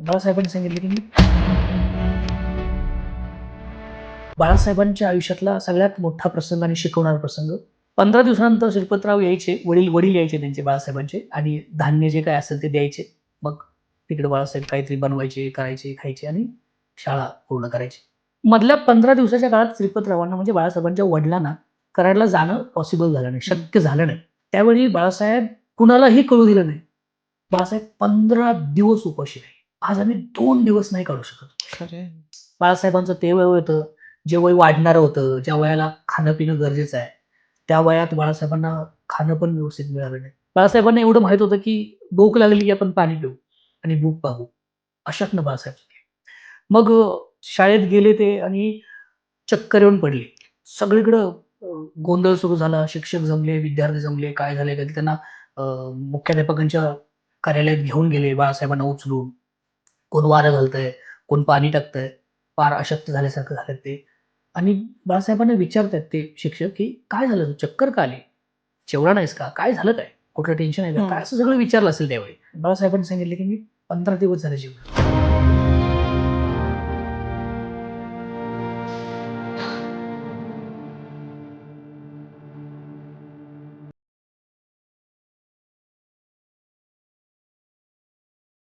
बाळासाहेबांनी सांगितलं की बाळासाहेबांच्या आयुष्यातला सगळ्यात मोठा प्रसंग आणि शिकवणारा प्रसंग 15 दिवसानंतर श्रीपतराव यायचे, वडील वडील यायचे त्यांचे बाळासाहेबांचे आणि धान्य जे काय असेल ते द्यायचे. मग तिकडे बाळासाहेब काहीतरी बनवायचे, करायचे, खायचे आणि शाळा पूर्ण करायची. मधल्या 15 दिवसाच्या काळात श्रीपतरावांना म्हणजे बाळासाहेबांच्या वडिलांना कराडला जाणं पॉसिबल झालं नाही, शक्य झालं नाही. त्यावेळी बाळासाहेब कुणालाही कळू दिलं नाही. बाळासाहेब 15 दिवस उपाशी राहिले. आज आम्ही 2 दिवस नाही काढू शकत. बाळासाहेबांचं ते वय होतं, जे वय वाढणारं होतं, ज्या वयाला खाणं-पिणं गरजेचं आहे, त्या वयात बाळासाहेबांना खाणं पण व्यवस्थित मिळालं नाही. बाळासाहेबांना एवढं माहीत होतं, की भूक लागली की आपण पाणी पिऊ आणि भूक भागू. अशातनं बाळासाहेब सुटले. मग शाळेत गेले ते आणि चक्कर येऊन पडले. सगळीकडं गोंधळ सुरू झाला. शिक्षक जमले, विद्यार्थी जमले. काय झालंय कधी त्यांना मुख्याध्यापकांच्या कार्यालयात घेऊन गेले बाळासाहेबांना उचलून. कोण वारं घालतंय, कोण पाणी टाकतंय. फार अशक्त झाल्यासारखं झालं ते. आणि बाळासाहेबांना विचारतायत ते शिक्षक, की "काय झालं? तू चक्कर का आली? जेवला नाहीस का? काय झालं काय? कुठलं टेन्शन आहे का?" काय असं सगळं विचारलं असेल त्यावेळी. बाळासाहेबांनी सांगितलं, की "मी 15 दिवस झाले जेवलो."